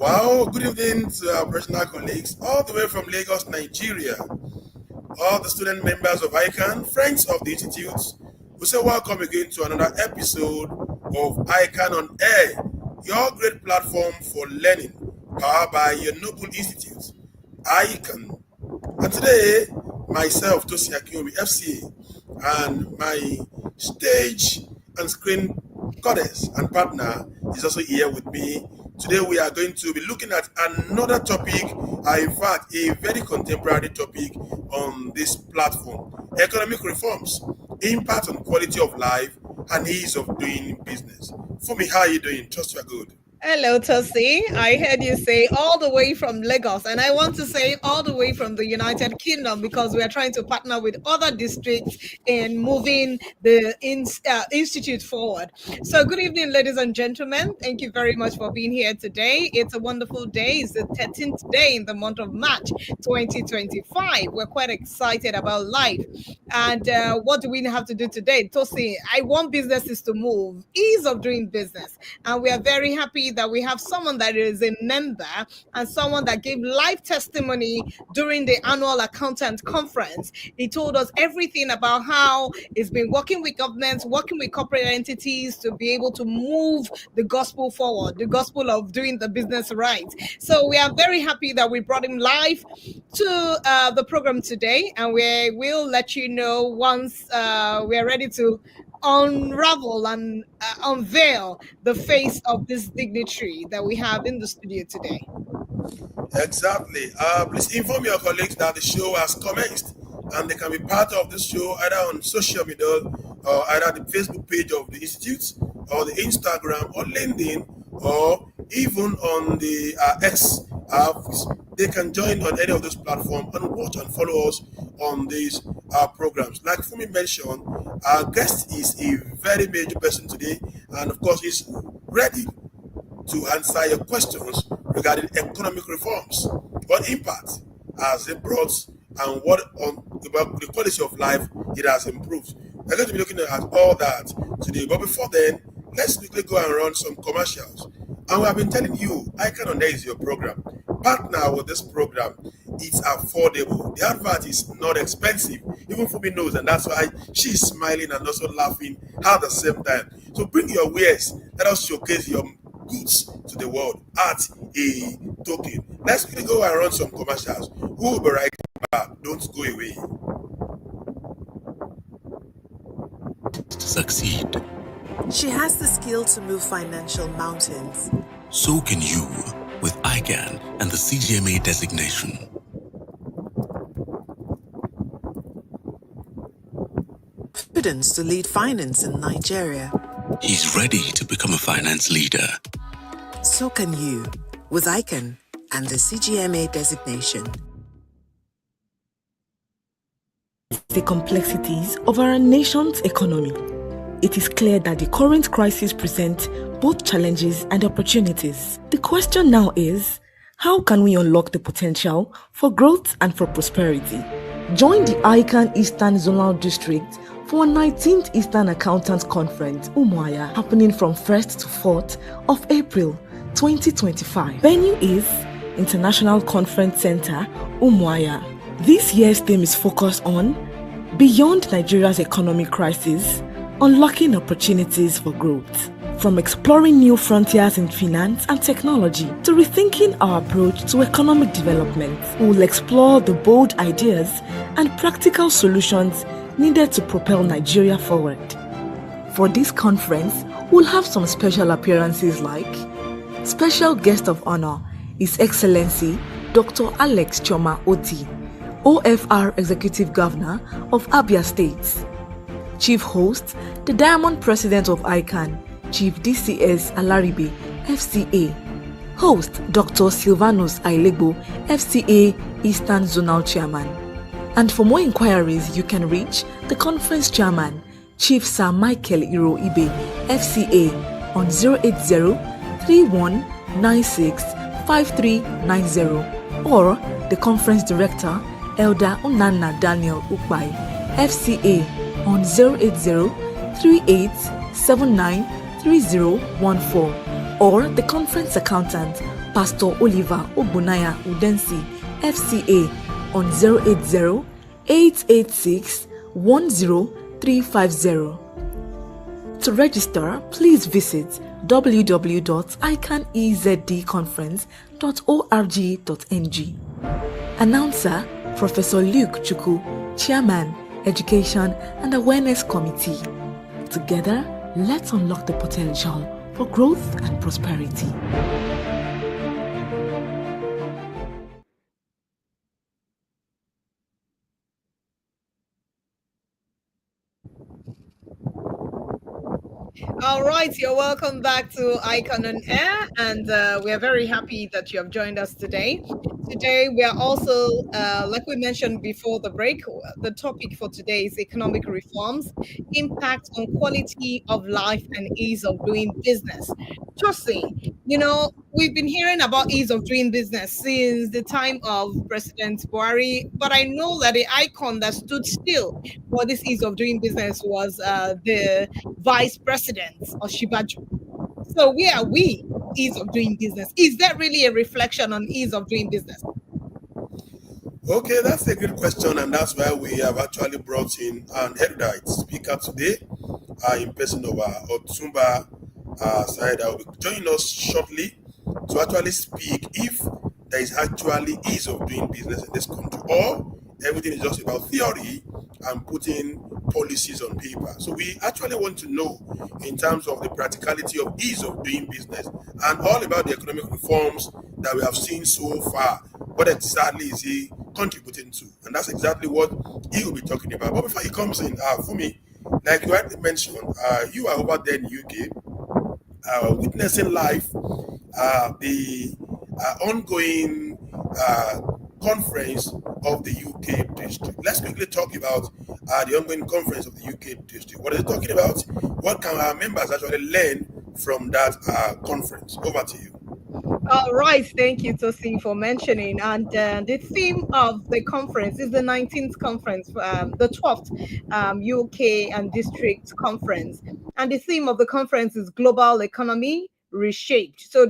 Wow, good evening to our professional colleagues all the way from Lagos, Nigeria. All the student members of ICAN, friends of the institute, we say welcome again to another episode of ICAN on Air, your great platform for learning, powered by your noble institute, ICAN. And today, myself, Tosi Akinomi, FCA, and my stage and screen goddess and partner is also here with me. Today we are going to be looking at another topic, in fact, a very contemporary topic on this platform: economic reforms, impact on quality of life, and ease of doing business. Fumi, how are you doing? Trust you are good. Hello, Tosi. I heard you say all the way from Lagos, and I want to say all the way from the United Kingdom because we are trying to partner with other districts in moving the institute forward. So, good evening, ladies and gentlemen. Thank you very much for being here today. It's a wonderful day. It's the 13th day in the month of March 2025. We're quite excited about life. And what do we have to do today? Tosi, I want businesses to move, ease of doing business. And we are very happy that we have someone that is a member and someone that gave live testimony during the annual accountant conference. He told us everything about how he's been working with governments, working with corporate entities to be able to move the gospel forward, the gospel of doing the business right. So we are very happy that we brought him live to the program today, and we will let you know once we are ready to unravel and unveil the face of this dignitary that we have in the studio today. Exactly. Please inform your colleagues that the show has commenced and they can be part of the show either on social media or either the Facebook page of the Institute or the Instagram or LinkedIn or even on the X. They can join on any of those platforms and watch and follow us on these programs. Like Fumi mentioned, our guest is a very major person today, and of course, he's ready to answer your questions regarding economic reforms. What impact has it brought and what on about the quality of life it has improved? We're going to be looking at all that today. But before then, let's quickly go and run some commercials. And we have been telling you, ICAN on Air is your program. Partner with this program. It's affordable. The advert is not expensive. Even for me knows, and that's why she's smiling and also laughing at the same time. So bring your wares. Let us showcase your goods to the world at a token. Let's quickly go and run some commercials. We will be right back. Don't go away. To succeed. She has the skill to move financial mountains. So can you with ICAN and the CGMA designation. Confidence to lead finance in Nigeria. He's ready to become a finance leader. So can you with ICAN and the CGMA designation. The complexities of our nation's economy. It is clear that the current crisis presents both challenges and opportunities. The question now is, how can we unlock the potential for growth and for prosperity? Join the ICAN Eastern Zonal District for a 19th Eastern Accountants Conference, Umuahia, happening from 1st to 4th of April 2025. Venue is International Conference Center, Umuahia. This year's theme is focused on Beyond Nigeria's Economic Crisis, Unlocking Opportunities for Growth. From exploring new frontiers in finance and technology to rethinking our approach to economic development, we will explore the bold ideas and practical solutions needed to propel Nigeria forward. For this conference, we'll have some special appearances like special guest of honor, His Excellency Dr. Alex Choma Oti, OFR Executive Governor of Abia State. Chief host, the Diamond President of ICAN, Chief DCS Alaribe, FCA. Host, Dr. Silvanus Ailego, FCA Eastern Zonal Chairman. And for more inquiries, you can reach the conference chairman, Chief Sir Michael Iro Ibe, FCA, on 080-3196-5390, or the conference director, Elder Unana Daniel Ukpai, FCA, on 080-3879-3014, or the conference accountant, Pastor Oliver Ogbonaya Udensi, FCA, on 080 886 10350. To register, please visit www.icanezdconference.org.ng. Announcer, Professor Luke Chuku, Chairman, Education and Awareness Committee. Together, let's unlock the potential for growth and prosperity. All right, you're welcome back to Icon on Air, and we are very happy that you have joined us today. Today, we are also, like we mentioned before the break, the topic for today is economic reforms, impact on quality of life and ease of doing business. Tosi, we've been hearing about ease of doing business since the time of President Buhari, but I know that the icon that stood still for this ease of doing business was the vice president of Shibaju. So where are we? Ease of doing business. Is that really a reflection on ease of doing business? Okay, that's a good question, and that's why we have actually brought in an erudite speaker today, in person of Otunba Saheed, will be joining us shortly to actually speak if there is actually ease of doing business in this country, or everything is just about theory and putting policies on paper. So we actually want to know, in terms of the practicality of ease of doing business and all about the economic reforms that we have seen so far. What exactly is he contributing to? And that's exactly what he will be talking about. But before he comes in, for me, like you already mentioned, you are over there in UK, witnessing live the ongoing conference of the UK district. Let's quickly talk about the ongoing conference of the UK district. What is it talking about? What can our members actually learn from that conference? Over to you. All right, thank you, Tosi, for mentioning. And the theme of the conference is the 19th conference, the 12th UK and district conference. And the theme of the conference is global economy reshaped. So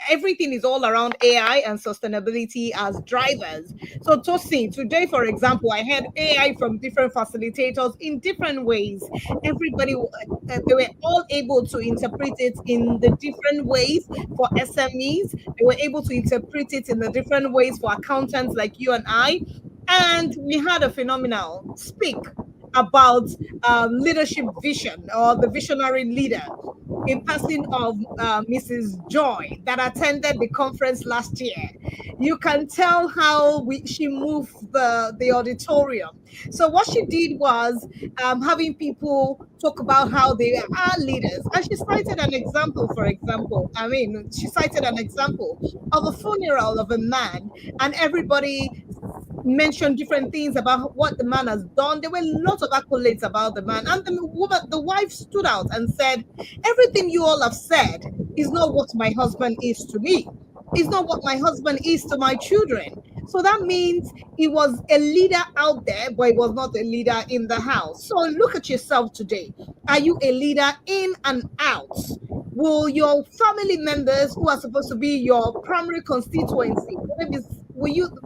everything is all around AI and sustainability as drivers. So Tosi, today, for example, I had AI from different facilitators in different ways. Everybody, they were all able to interpret it in the different ways for SMEs. They were able to interpret it in the different ways for accountants like you and I. And we had a phenomenal speak about leadership vision, or the visionary leader, in passing of Mrs. Joy, that attended the conference last year. You can tell how she moved the auditorium. So what she did was having people talk about how they are leaders. And she cited an example, she cited an example of a funeral of a man, and everybody mentioned different things about what the man has done. There were lots of accolades about the man. And the wife stood out and said, everything you all have said is not what my husband is to me. It's not what my husband is to my children. So that means he was a leader out there, but he was not a leader in the house. So look at yourself today. Are you a leader in and out? Will your family members, who are supposed to be your primary constituency, will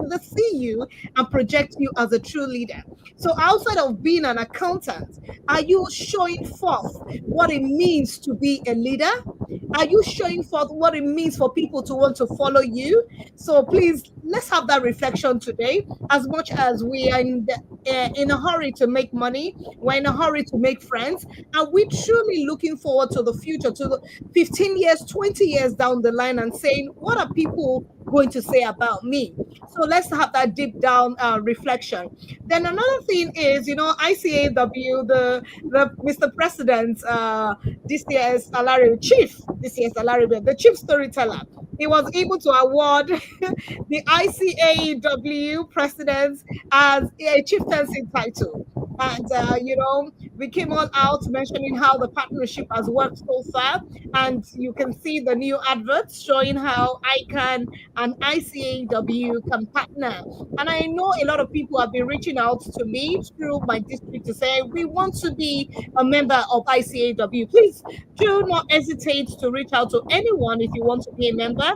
they see you and project you as a true leader? So outside of being an accountant, are you showing forth what it means to be a leader? Are you showing forth what it means for people to want to follow you? So please, let's have that reflection today. As much as we are in a hurry to make money, we're in a hurry to make friends, and we're truly looking forward to the future, to the 15 years, 20 years down the line, and saying, what are people going to say about me? So let's have that deep down reflection. Then another thing is, ICAW, the Mr. President, this year's salary chief, the chief storyteller, he was able to award the ICAW president as a chieftaincy title. And, we came all out mentioning how the partnership has worked so far. And you can see the new adverts showing how ICAN and ICAW can partner. And I know a lot of people have been reaching out to me through my district to say, we want to be a member of ICAW. Please do not hesitate to reach out to anyone if you want to be a member.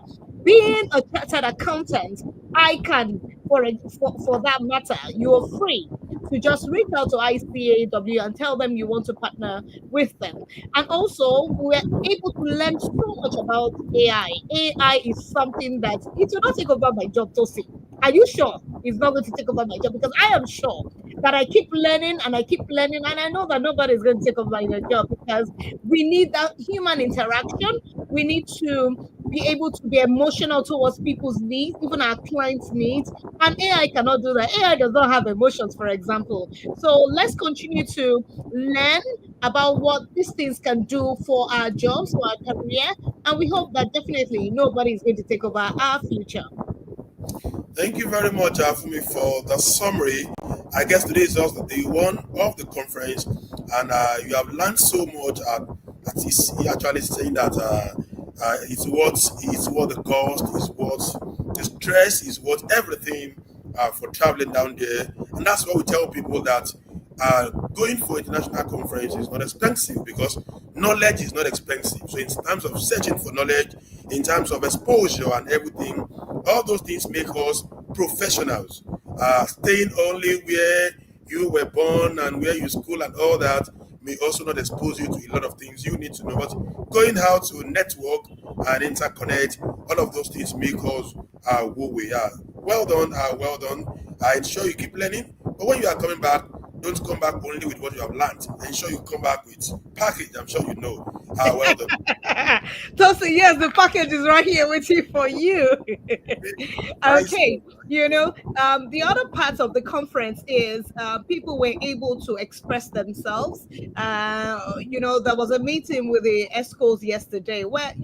being a chartered accountant, I can, for that matter, you're free to just reach out to ICAW and tell them you want to partner with them. And also, we're able to learn so much about AI. AI is something that it will not take over my job, Tosi. Are you sure it's not going to take over my job? Because I am sure that I keep learning and I keep learning, and I know that nobody's going to take over my job because we need that human interaction. We need to be able to be emotional towards people's needs, even our clients' needs. And AI cannot do that. AI does not have emotions, for example. So let's continue to learn about what these things can do for our jobs, for our career. And we hope that definitely nobody is going to take over our future. Thank you very much, Afumi, for the summary. I guess today is just the day one of the conference, and you have learned so much. That is actually saying that it's what the cost is, what the stress is, what everything for traveling down there, and that's why we tell people that going for international conference is not expensive because knowledge is not expensive. So in terms of searching for knowledge, in terms of exposure and everything, all those things make us professionals. Staying only where you were born and where you school and all that may also not expose you to a lot of things you need to know. But going out to network and interconnect, all of those things make us who we are. Well done, well done. I ensure you keep learning. But when you are coming back, don't come back only with what you have learned. Ensure you come back with package. I'm sure you know. Well done. Tosi, yes, the package is right here waiting for you. Nice. Okay, the other part of the conference is people were able to express themselves. There was a meeting with the ESCOs yesterday where,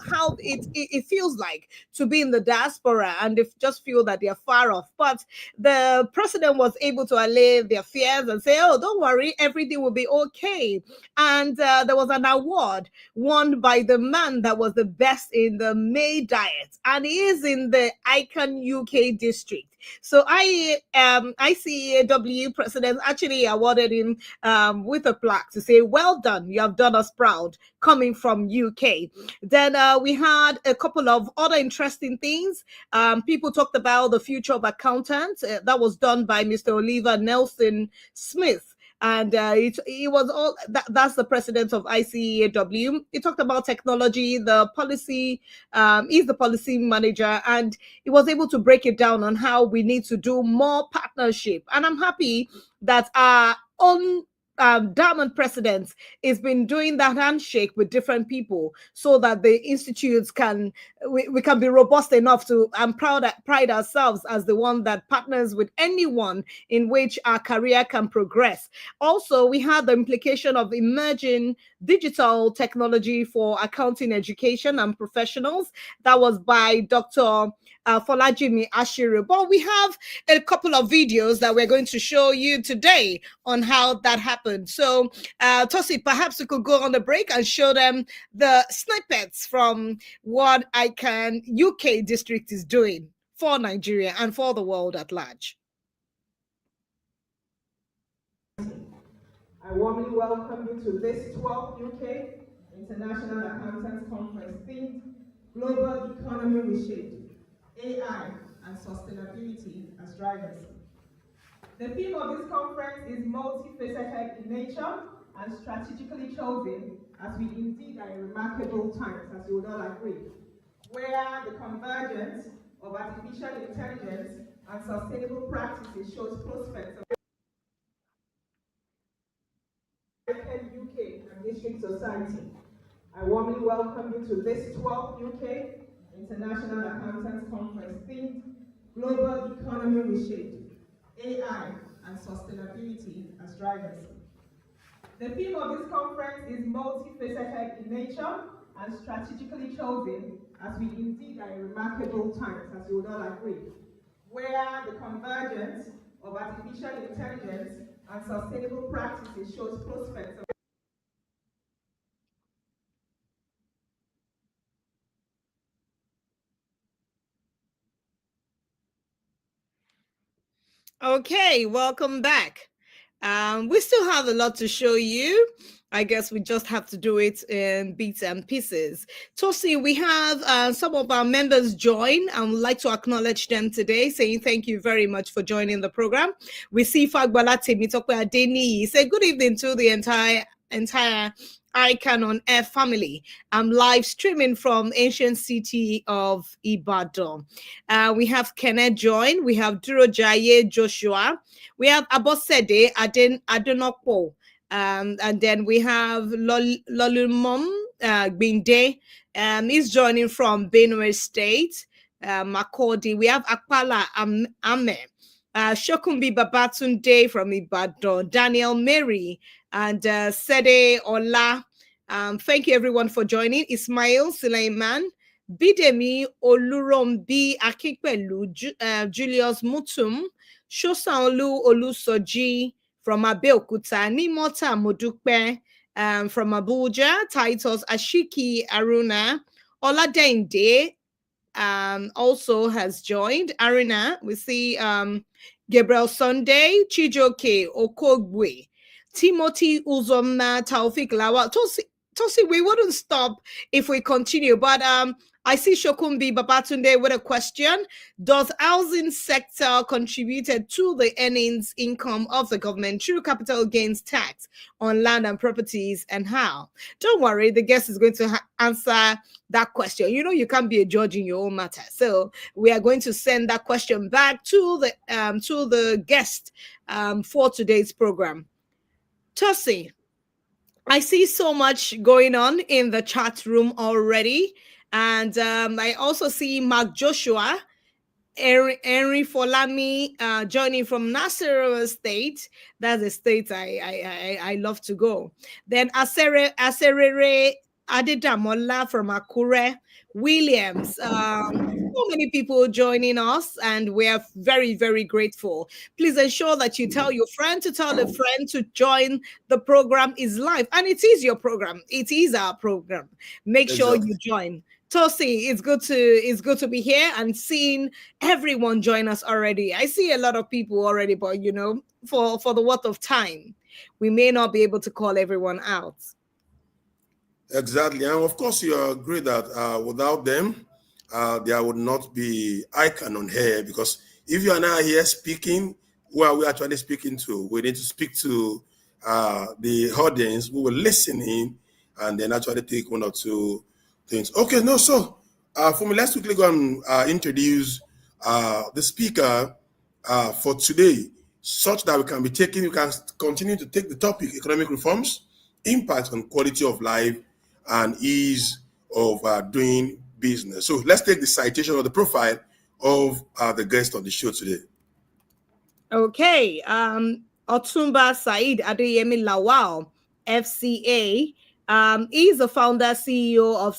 how it feels like to be in the diaspora and they just feel that they're far off. But the president was able to allay their fears and say, oh, don't worry, everything will be okay. And there was an award won by the man that was the best in the May diet, and he is in the ICAN-ngr district. So ICAW president actually awarded him with a plaque to say, well done, you have done us proud coming from UK. Then we had a couple of other interesting things. People talked about the future of accountants. That was done by Mr. Oliver Nelson Smith. And it was all that's the president of ICAW. He talked about technology, the policy. He's the policy manager, and he was able to break it down on how we need to do more partnership. And I'm happy that our own Diamond president has been doing that handshake with different people so that the institutes we can be robust enough to pride ourselves as the one that partners with anyone in which our career can progress. Also, we had the implication of emerging digital technology for accounting education and professionals. That was by Dr. Folajimi Ashiru. But we have a couple of videos that we're going to show you today on how that happened. So, Tosi, perhaps we could go on the break and show them the snippets from what ICAN UK district is doing for Nigeria and for the world at large. I warmly welcome you to this 12th UK International Accountants Conference themed Global Economy Reshaped, AI and Sustainability as Drivers. The theme of this conference is multifaceted in nature and strategically chosen as we indeed are in remarkable times, as you would all agree, where the convergence of artificial intelligence and sustainable practices shows prospects of UK and district society. I warmly welcome you to this 12th UK International Accountants Conference themed Global Economy Reshaped, AI and Sustainability as Drivers. The theme of this conference is multifaceted in nature and strategically chosen as we indeed are in remarkable times, as you would all agree, where the convergence of artificial intelligence and sustainable practices shows prospects of Okay, welcome back. We still have a lot to show you. I guess we just have to do it in bits and pieces. Tosi, we have some of our members join. I would like to acknowledge them today, saying thank you very much for joining the program. We see Fagbala Temitope Adeni. Say good evening to the entire ICAN-ngr family. I'm live streaming from ancient city of Ibadan. We have Kenneth join. We have Duro Jaye Joshua. We have Abosede Adenokpo. And then we have Lolumom Binde. He's joining from Benue State. Makodi. We have Akpala Ame. Shokumbi Babatunde from Ibadan. Daniel Mary and Sede Ola. Thank you everyone for joining. Ismail Suleiman. Bidemi Olurombi Akikpelu. Julius Mutum. Shosanlu Olusoji from Abeokuta, Nimota Modupe from Abuja, Titus Ashiki Aruna, Oladende also has joined. Aruna, we see Gabriel Sunday, Chijoke Okogwe, Timothy Uzoma, Taufik Lawal. Tosi, we wouldn't stop if we continue, but I see Shokumbi Babatunde with a question. Does housing sector contributed to the earnings income of the government through capital gains tax on land and properties, and how? Don't worry, the guest is going to answer that question. You know, you can't be a judge in your own matter. So we are going to send that question back to the guest for today's program. Tosi, I see so much going on in the chat room already. And I also see Mark Joshua, Henry Folami joining from Nasarawa State. That's a state I love to go. Then Aserere Adedamola from Akure, Williams. So many people joining us, and we are very, very grateful. Please ensure that you tell your friend to tell a friend to join the program. Is live, and it is your program. It is our program. Make sure you join. Tosi, it's good to be here and seeing everyone join us already. I see a lot of people already, but you know, for the worth of time, we may not be able to call everyone out. Exactly, and of course you agree that without them, there would not be ICAN-ngr, because if you are now here speaking, who are we actually speaking to? We need to speak to the audience who will listen in and then actually take one or two things. Okay, no, so for me, let's quickly go and introduce the speaker for today, such that we can continue to take the topic, economic reforms, impact on quality of life, and ease of doing business. So let's take the citation of the profile of the guest on the show today. Okay, Otunba Saheed Adeyemi Lawal, FCA. He is the founder, CEO of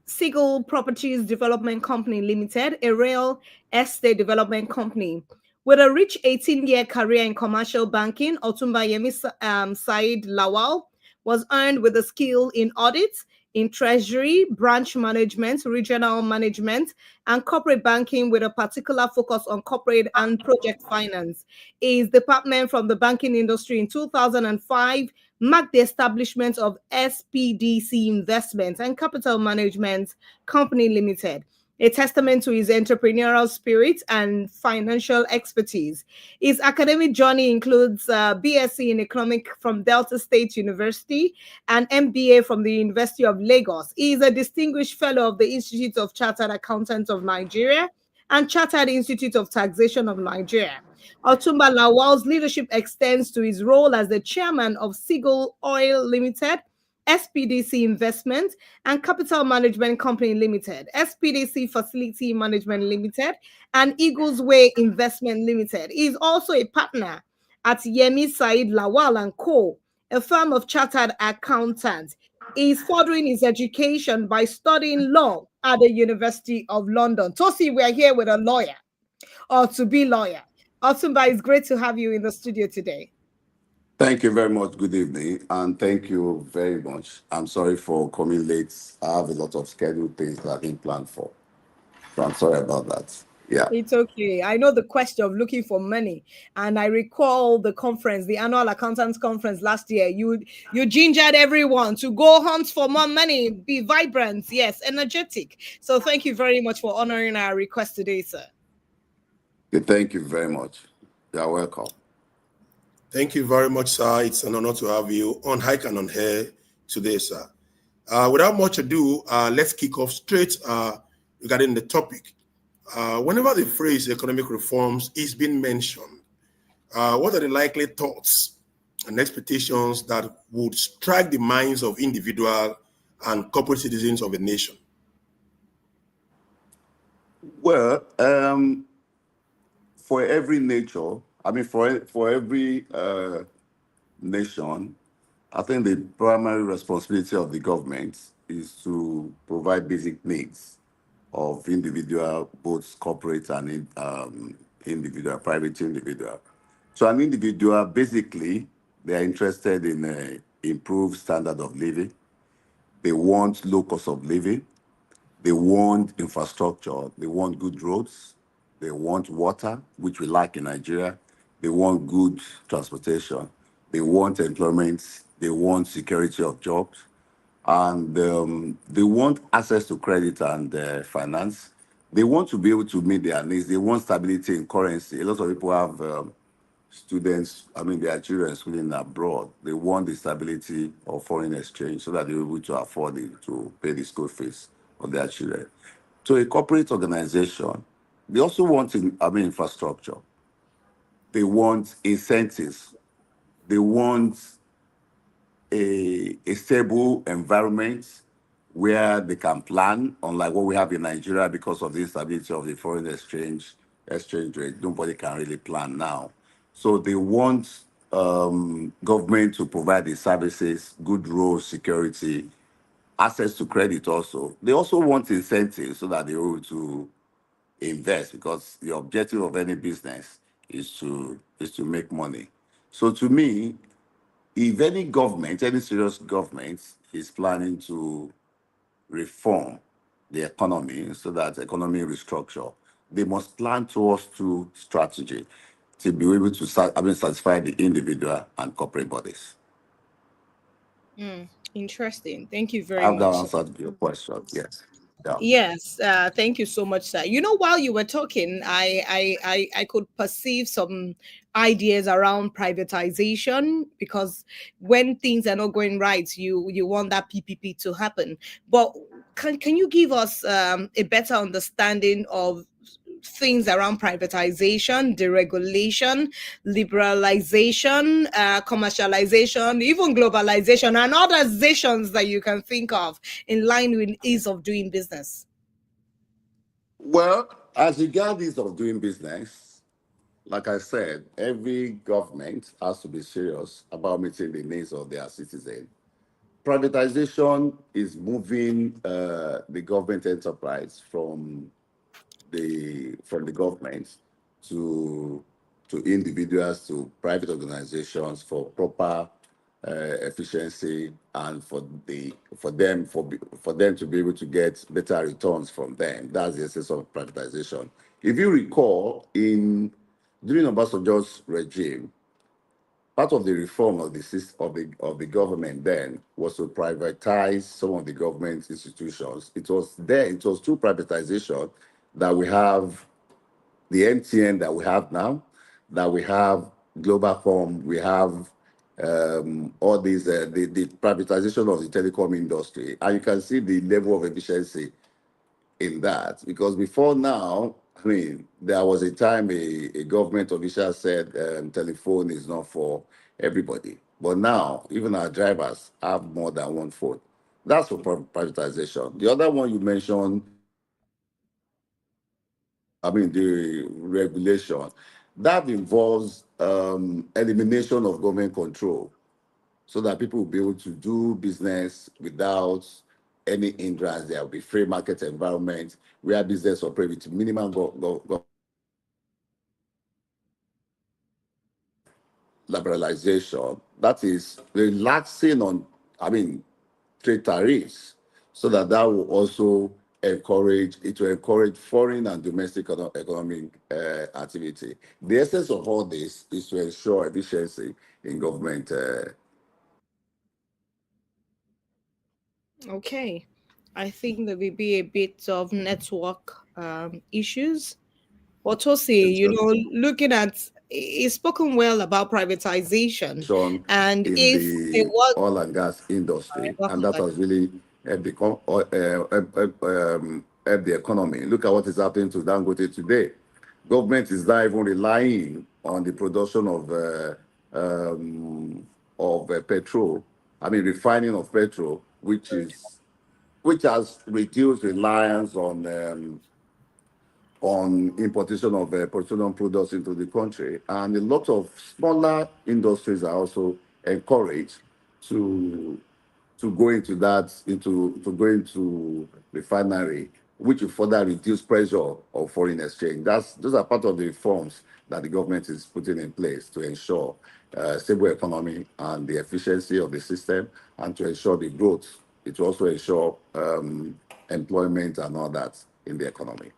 Seagle Properties Development Company Limited, a real estate development company. With a rich 18-year career in commercial banking, Otunba Saheed Lawal was earned with a skill in audit, in treasury, branch management, regional management, and corporate banking, with a particular focus on corporate and project finance. His department from the banking industry in 2005 marked the establishment of SPDC Investments and Capital Management Company Limited, a testament to his entrepreneurial spirit and financial expertise. His academic journey includes BSc in Economics from Delta State University and MBA from the University of Lagos. He is a distinguished fellow of the Institute of Chartered Accountants of Nigeria and Chartered Institute of Taxation of Nigeria. Otunba Lawal's leadership extends to his role as the chairman of Seagle Oil Limited, SPDC Investment and Capital Management Company Limited, SPDC Facility Management Limited, and Eagles Way Investment Limited. He is also a partner at Yemi Said Lawal & Co., a firm of chartered accountants. He is furthering his education by studying law at the University of London. Tosi, we are here with a lawyer, or to be lawyer. Otunba, it's great to have you in the studio today. Thank you very much. Good evening, and thank you very much. I'm sorry for coming late. I have a lot of scheduled things that I didn't plan for, so I'm sorry about that. Yeah. It's okay. I know the question of looking for money, and I recall the conference, the annual accountants conference last year. You gingered everyone to go hunt for more money, be vibrant, yes, energetic. So thank you very much for honoring our request today, sir. Thank you very much. You're welcome. Thank you very much, sir. It's an honor to have you on Hike and on Hair today, sir. Without much ado, let's kick off straight regarding the topic. Whenever the phrase economic reforms is being mentioned, what are the likely thoughts and expectations that would strike the minds of individual and corporate citizens of a nation? Well, for every nature, I mean, for every nation, I think the primary responsibility of the government is to provide basic needs of individual, both corporate and individual, private individual. So an individual, basically, they are interested in improved standard of living. They want low cost of living. They want infrastructure. They want good roads. They want water, which we lack in Nigeria. They want good transportation. They want employment. They want security of jobs. And they want access to credit and finance. They want to be able to meet their needs. They want stability in currency. A lot of people have students, I mean, their children schooling abroad. They want the stability of foreign exchange so that they're able to afford it, to pay the school fees of their children. So a corporate organization, they also want, infrastructure. They want incentives. They want a stable environment where they can plan, unlike what we have in Nigeria because of the instability of the foreign exchange rate. Nobody can really plan now. So they want government to provide the services, good roads, security, access to credit also. They also want incentives so that they're able to invest, because the objective of any business is to make money. So to me, if any government, any serious government is planning to reform the economy so that economy restructure, they must plan towards two strategy to be able to satisfy the individual and corporate bodies. Interesting. Thank you very Have that much, sir. answered your question? Yes. Yeah. Yes, thank you so much, sir. You know, while you were talking, I could perceive some ideas around privatization, because when things are not going right, you want that PPP to happen. But can you give us a better understanding of things around privatization, deregulation, liberalization, commercialization, even globalization, and other zations that you can think of in line with ease of doing business? Well, as regards ease of doing business, like I said, every government has to be serious about meeting the needs of their citizens. Privatization is moving the government enterprise from the government to individuals, to private organizations for proper efficiency, and for them to be able to get better returns from them. That's the essence of privatization. If you recall, in during Obasanjo's regime, part of the reform of the of the government then was to privatize some of the government institutions. It was through privatization that we have the MTN that we have now, that we have Globacom, we have all these the privatization of the telecom industry, and you can see the level of efficiency in that. Because before now, I mean, there was a time a government official said telephone is not for everybody. But now, even our drivers have more than one phone. That's for privatization. The other one you mentioned, the regulation, that involves elimination of government control so that people will be able to do business without any hindrance. There will be free market environment where business operate with minimum liberalization. That is relaxing on, trade tariffs, so that will also it will encourage foreign and domestic economic activity. The essence of all this is to ensure efficiency in government. Okay. I think there will be a bit of network issues. Otosi, looking at, he's spoken well about privatization, and In if there the was, oil and gas industry, and welcome that back. has really helped the economy. Look at what is happening to Dangote today. Government is not even relying on the production of petrol. I mean, refining of petrol, which has reduced reliance on importation of petroleum products into the country. And a lot of smaller industries are also encouraged to go into to go into refinery, which will further reduce pressure of foreign exchange. Those are part of the reforms that the government is putting in place to ensure stable economy and the efficiency of the system, and to ensure the growth. It will also ensure employment and all that in the economy.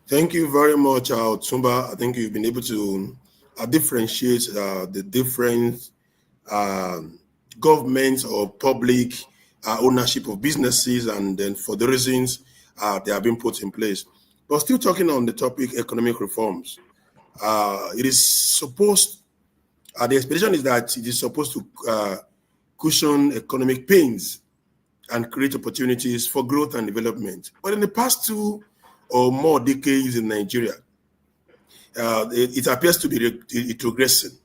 Thank you very much, Otunba. I think you've been able to differentiate the different government or public ownership of businesses, and then for the reasons they have been put in place. But still talking on the topic economic reforms, it is supposed, the expectation is that it is supposed to cushion economic pains and create opportunities for growth and development. But in the past 2 or more decades in Nigeria, it appears to be retrogressing.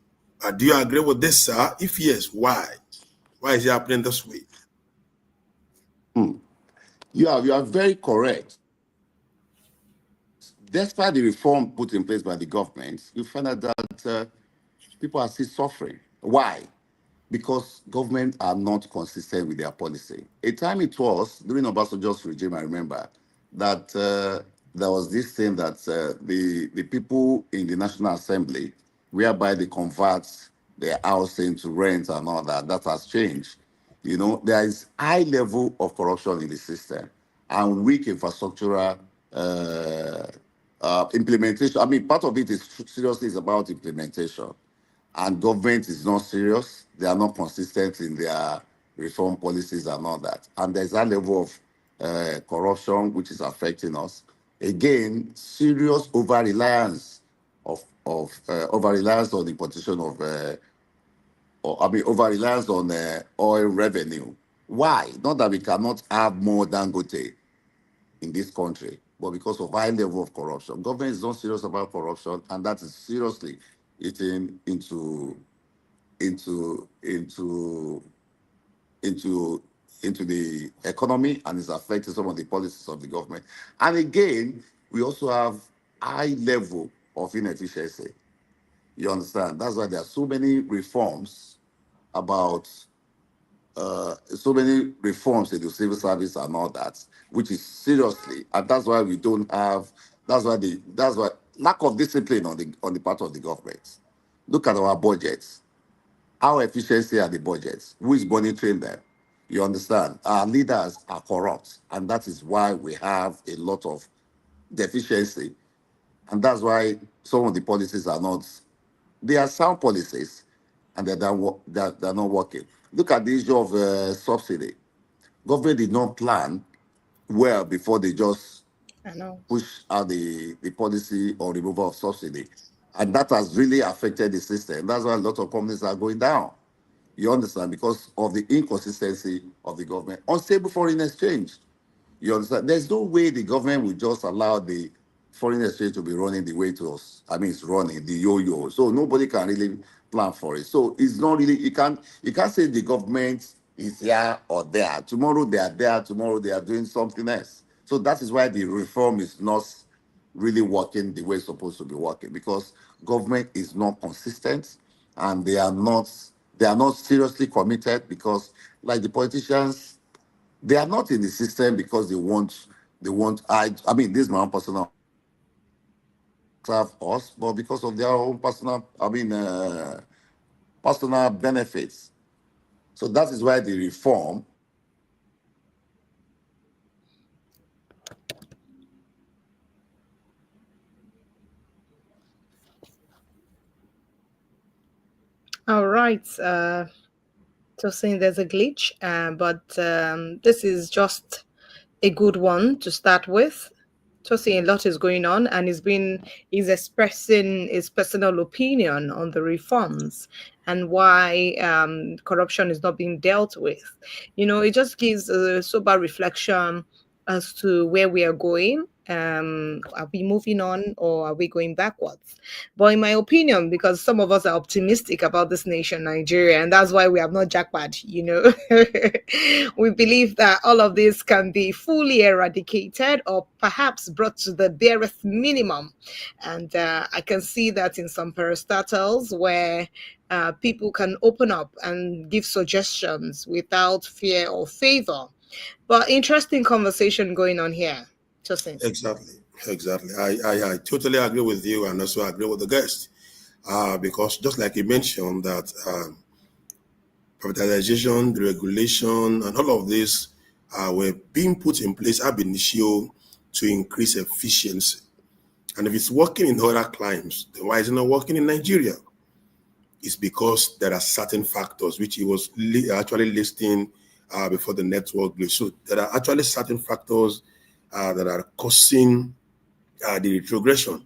Do you agree with this, sir? If yes, why? Why is it happening this way? You are very correct. Despite the reform put in place by the government, you find out that people are still suffering. Why? Because government are not consistent with their policy. A time it was, during Obasanjo's regime, I remember, that there was this thing that the people in the National Assembly, whereby they convert their house into rent and all that, that has changed. There is high level of corruption in the system and weak infrastructural implementation. I mean, part of it is seriously is about implementation, and government is not serious. They are not consistent in their reform policies and all that. And there's that level of corruption which is affecting us. Again, serious over reliance over reliance on the importation of over reliance on oil revenue. Why? Not that we cannot have more Dangote in this country, but because of high level of corruption. Government is not serious about corruption, and that is seriously eating into the economy, and is affecting some of the policies of the government. And again, we also have high level of inefficiency. You understand? That's why there are so many reforms about so many reforms in the civil service and all that, which is seriously, and that's why we don't have. That's why lack of discipline on the part of the government. Look at our budgets. How efficiency are the budgets? Who is monitoring them? You understand? Our leaders are corrupt, and that is why we have a lot of deficiency, and that's why some of the policies are not. They are sound policies, and they're not working. Look at the issue of subsidy. Government did not plan well before they just I know. push out the policy or removal of subsidy. And that has really affected the system. That's why a lot of companies are going down. You understand? Because of the inconsistency of the government. Unstable foreign exchange. You understand? There's no way the government will just allow the foreign exchange to be running the way it was. I mean, it's running the yo-yo. So nobody can really plan for it. So it's not really, you can't say the government is here or there. Tomorrow they are there, tomorrow they are doing something else. So that is why the reform is not really working the way it's supposed to be working, because government is not consistent, and they are not seriously committed, because like the politicians, they are not in the system because I mean, this is my own personal serve us, but because of their own personal, personal benefits. So that is why the reform All right. So saying there's a glitch, but this is just a good one to start with. Just saying a lot is going on, and he's expressing his personal opinion on the reforms and why corruption is not being dealt with. It just gives a sober reflection as to where we are going. Are we moving on or are we going backwards? But in my opinion, because some of us are optimistic about this nation, Nigeria, and that's why we have not jackpot. We believe that all of this can be fully eradicated or perhaps brought to the barest minimum. And I can see that in some parastatals where people can open up and give suggestions without fear or favor. But interesting conversation going on here, Tosin. Exactly. Exactly. I totally agree with you and also agree with the guest. Because just like you mentioned that privatization, deregulation, and all of this were being put in place ab initio to increase efficiency. And if it's working in other climes, then why is it not working in Nigeria? It's because there are certain factors which he was actually listing before the network glitch. So there are actually certain factors that are causing the retrogression.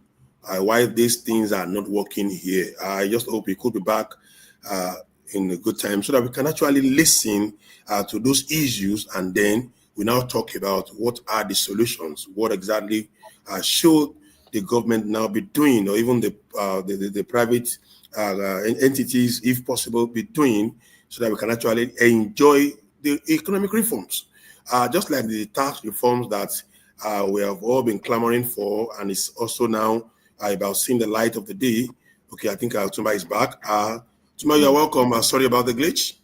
Why these things are not working here. I just hope we could be back uh, in a good time so that we can actually listen to those issues, and then we now talk about what are the solutions, what exactly should the government now be doing, or even the private entities, if possible, be doing, so that we can actually enjoy the economic reforms, just like the tax reforms that we have all been clamoring for, and it's also now about seeing the light of the day. Okay, I think Otunba is back. Otunba, you're welcome. Sorry about the glitch.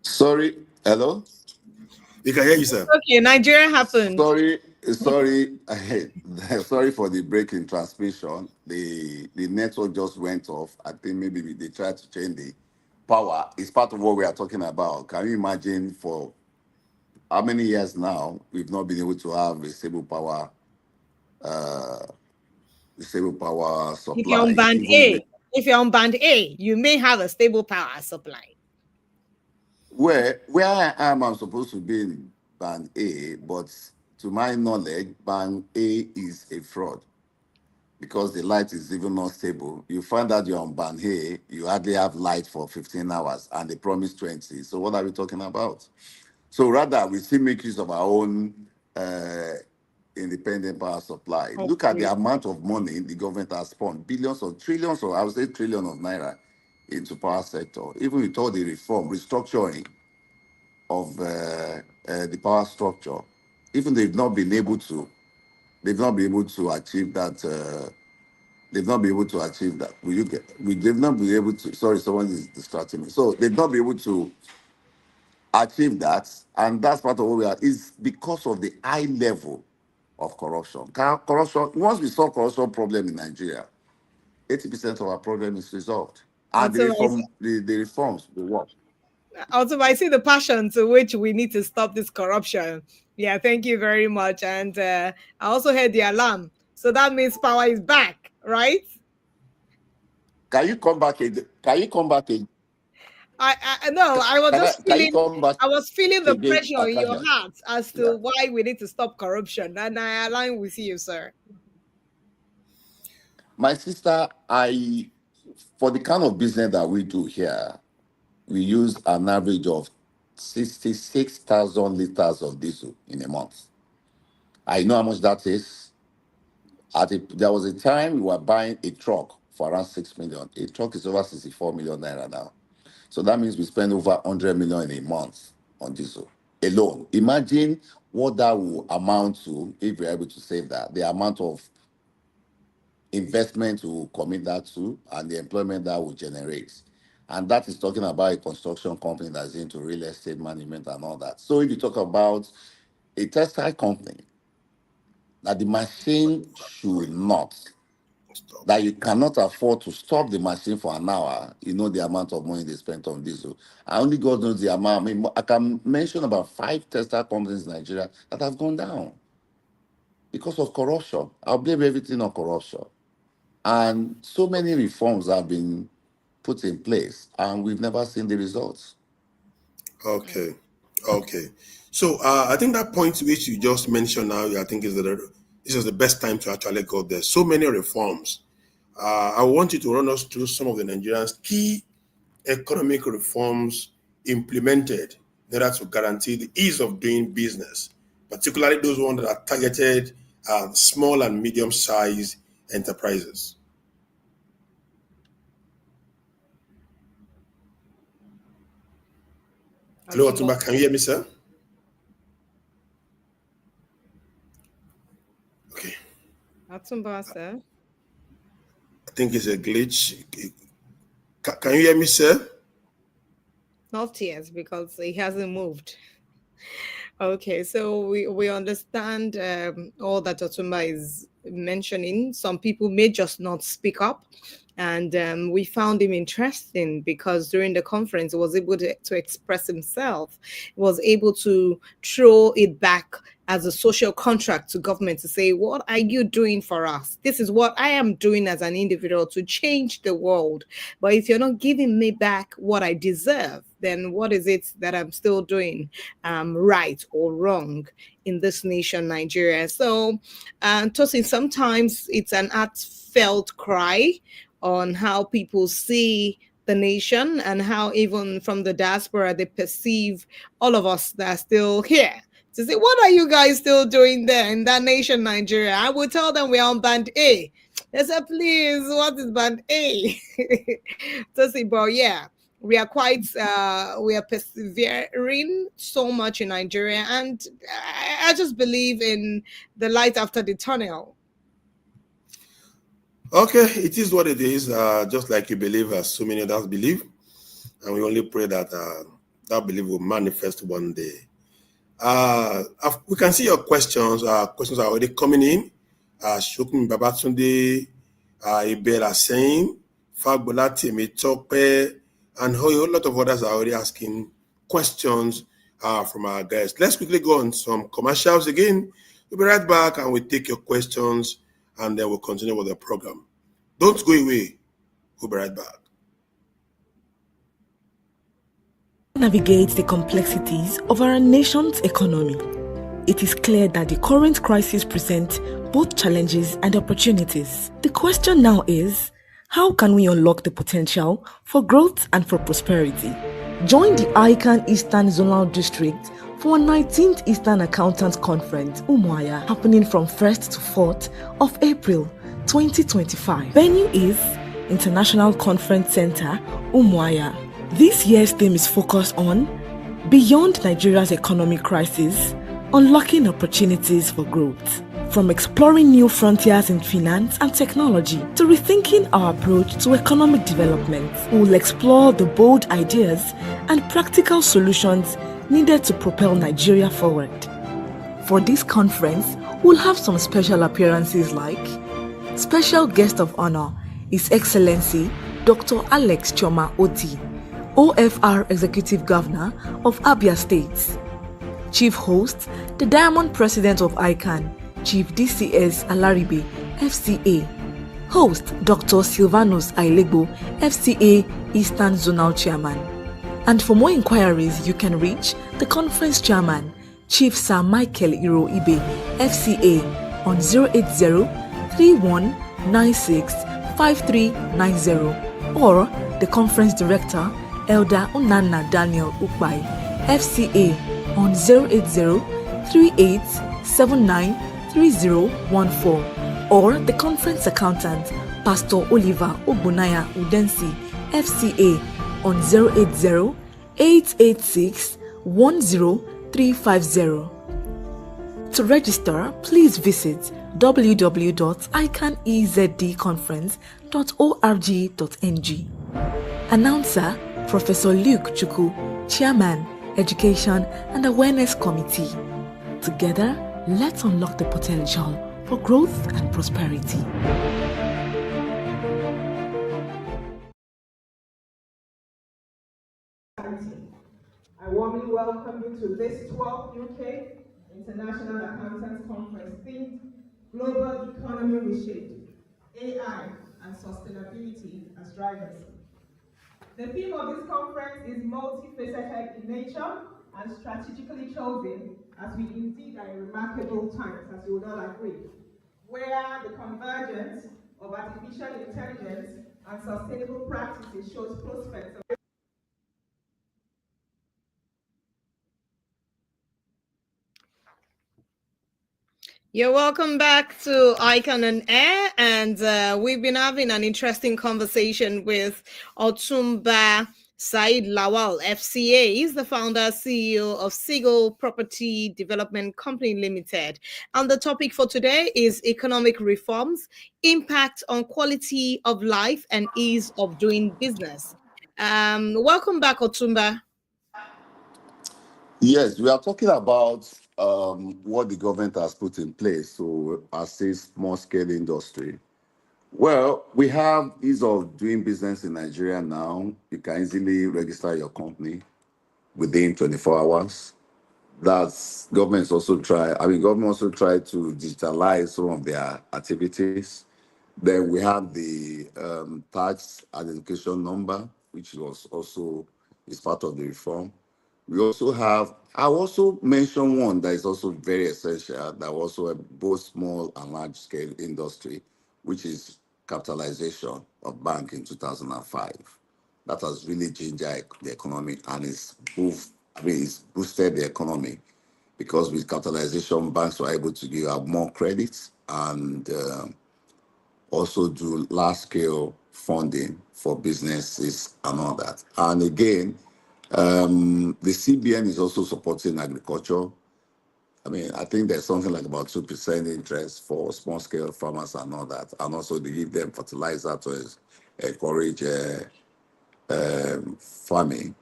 Sorry, hello. We can hear you, sir. Okay, Nigeria happened. Sorry, sorry for the break in transmission. The network just went off. I think maybe they tried to change the power. It's part of what we are talking about. Can you imagine for how many years now we've not been able to have a stable power If you're on supply? band Even A, if you're on band A, you may have a stable power supply. where I am, I'm supposed to be in band A, but to my knowledge, band A is a fraud because the light is even not stable. You find out you're on band A, you hardly have light for 15 hours and they promise 20. So what are we talking about? So rather, we still make use of our own uh, independent power supply. Look at Okay. the amount of money the government has spent, billions or trillions, or I would say trillion of naira into power sector. Even with all the reform, restructuring of the power structure, even they've not been able to achieve that. They've not been able to achieve that. Will you get? They've not been able to. Sorry, someone is distracting me. So they've not been able to achieve that, and that's part of what we are. Is because of the high level of corruption. Corruption. Once we solve corruption problem in Nigeria, 80% of our problem is resolved, and Also, the reforms will work. I see the passion to which we need to stop this corruption. Yeah, thank you very much. And I also heard the alarm. So that means power is back, right? Can you come back? Can you come back? I no, I was just Can you feeling come back I was feeling the again, pressure in your Akanya? heart as Yeah. to why we need to stop corruption. And I align with you, sir. My sister, for the kind of business that we do here, we use an average of 66,000 liters of diesel in a month. I know how much that is. There was a time we were buying a truck for around 6 million. A truck is over 64 million naira now. So that means we spend over 100 million in a month on diesel alone. Imagine what that will amount to if we're able to save that. The amount of investment will commit that to and the employment that will generate. And that is talking about a construction company that's into real estate management and all that. So if you talk about a textile company, that the machine should not, Stop. that you cannot afford to stop the machine for an hour, you know the amount of money they spent on diesel. And only God knows the amount. I mean, I can mention about 5 textile companies in Nigeria that have gone down because of corruption. I'll blame everything on corruption. And so many reforms have been put in place, and we've never seen the results. Okay. Okay. So I think that point which you just mentioned now, I think this is the best time to actually go there. So many reforms. I want you to run us through some of the Nigerians' key economic reforms implemented in order to guarantee the ease of doing business, particularly those ones that are targeted at small and medium-sized enterprises. Hello, Otunba, Otunba, can you hear me, sir? Okay. Otunba, sir. I think it's a glitch. Can you hear me, sir? Not yet, because he hasn't moved. Okay, so we understand all that Otumba is mentioning. Some people may just not speak up. And we found him interesting because during the conference, he was able to express himself, he was able to throw it back as a social contract to government to say, what are you doing for us? This is what I am doing as an individual to change the world. But if you're not giving me back what I deserve, then what is it that I'm still doing right or wrong in this nation, Nigeria? So, Tosin, sometimes it's an heartfelt cry on how people see the nation and how even from the diaspora they perceive all of us that are still here to say, what are you guys still doing there in that nation, Nigeria? I would tell them we're on band A. They said, please, what is band A? To say, but yeah, we are we are persevering so much in Nigeria, and I just believe in the light after the tunnel. Okay, it is what it is. Just like you believe, as so many others believe, and we only pray that that belief will manifest one day. We can see your questions. Questions are already coming in. Shokun Babatunde, Ibera saying, Fagbolati Mitope, and a whole lot of others are already asking questions from our guests. Let's quickly go on some commercials again. We'll be right back and we'll take your questions and then we'll continue with the program. Don't go away. We'll be right back. Navigate the complexities of our nation's economy. It is clear that the current crisis presents both challenges and opportunities. The question now is, how can we unlock the potential for growth and for prosperity? Join the ICAN Eastern Zonal District for a 19th Eastern Accountants Conference, Umuahia, happening from 1st to 4th of April 2025. Venue is International Conference Center, Umuahia. This year's theme is focused on Beyond Nigeria's Economic Crisis, Unlocking Opportunities for Growth. From exploring new frontiers in finance and technology to rethinking our approach to economic development, we will explore the bold ideas and practical solutions needed to propel Nigeria forward. For this conference, we'll have some special appearances like special guest of honor, His Excellency Dr. Alex Choma Oti, OFR Executive Governor of Abia State. Chief Host, the Diamond President of ICAN, Chief DCS Alaribe, FCA. Host, Dr. Silvanus Ailego, FCA Eastern Zonal Chairman. And for more inquiries, you can reach the conference chairman, Chief Sir Michael Iro Ibe, FCA, on 080-3196-5390, or the conference director, Elder Unana Daniel Ukbai, FCA, on 080-3879-3014, or the conference accountant, Pastor Oliver Ogbunaya Udensi, FCA, on 080-886-10350. To register, please visit www.icanezdconference.org.ng. Announcer, Professor Luke Chukwu, Chairman, Education and Awareness Committee. Together, let's unlock the potential for growth and prosperity. I warmly welcome you to this 12th UK International Accountants Conference themed Global Economy Reshaped, AI and Sustainability as Drivers. The theme of this conference is multifaceted in nature and strategically chosen, as we indeed are in remarkable times, as you would all agree, where the convergence of artificial intelligence and sustainable practices shows prospects of You're welcome back to ICAN-ngr, and we've been having an interesting conversation with Otunba Saheed Lawal, FCA. He's the founder, CEO of Seagle Property Development Company Limited. And the topic for today is economic reforms, impact on quality of life and ease of doing business. Welcome back, Otunba. Yes, we are talking about what the government has put in place to assist small scale industry. Well, we have ease of doing business in Nigeria now. You can easily register your company within 24 hours. That's governments also try. Government also try to digitalize some of their activities. Then we have the tax identification number, which was also is part of the reform. We also have. I also mention one that is also very essential. That also a both small and large scale industry, which is capitalization of bank in 2005. That has really changed the economy and it's boosted the economy because with capitalization, banks were able to give out more credits and also do large scale funding for businesses and all that. And again, the CBN is also supporting agriculture. I think there's something like about 2% interest for small scale farmers and all that. And also they give them fertilizer to encourage farming.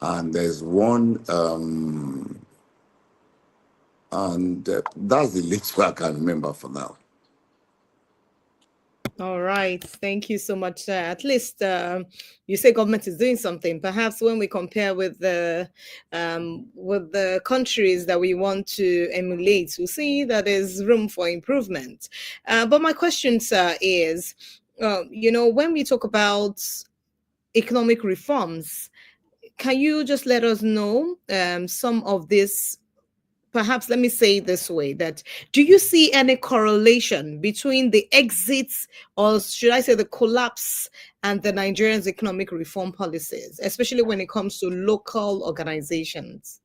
And there's one, that's the little I can remember for now. All right. Thank you so much. At least you say government is doing something. Perhaps when we compare with the countries that we want to emulate, we see that there's room for improvement. But my question, sir, is, when we talk about economic reforms, can you just let us know some of this? Perhaps let me say it this way, that do you see any correlation between the exits, or should I say the collapse, and the Nigerians' economic reform policies, especially when it comes to local organizations?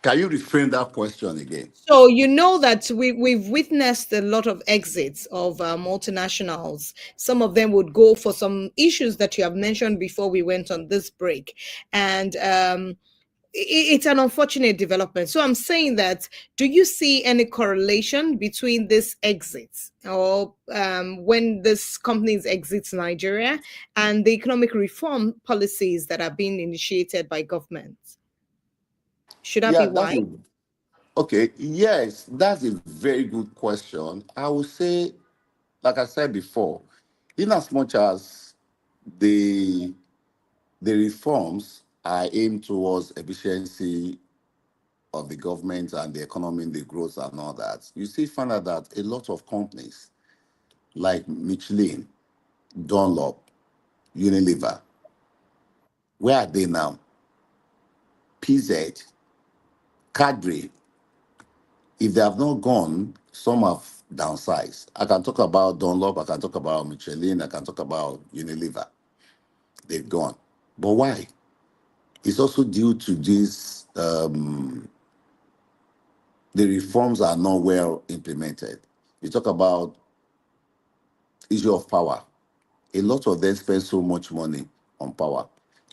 Can you reframe that question again? So you know that we've witnessed a lot of exits of multinationals. Some of them would go for some issues that you have mentioned before we went on this break. And it's an unfortunate development. So I'm saying that, do you see any correlation between this exits, or when this companies exits Nigeria, and the economic reform policies that are being initiated by government? Should that be Yeah, why? okay. Yes, that's a very good question. I would say, like I said before, in as much as the the reforms are aimed towards efficiency of the government and the economy, the growth and all that, you see, find out that a lot of companies like Michelin, Dunlop, Unilever, where are they now? PZ, Cadre, if they have not gone, some have downsized. I can talk about Dunlop, I can talk about Michelin, I can talk about Unilever. They've gone. But why? It's also due to this, the reforms are not well implemented. You talk about issue of power. A lot of them spend so much money on power.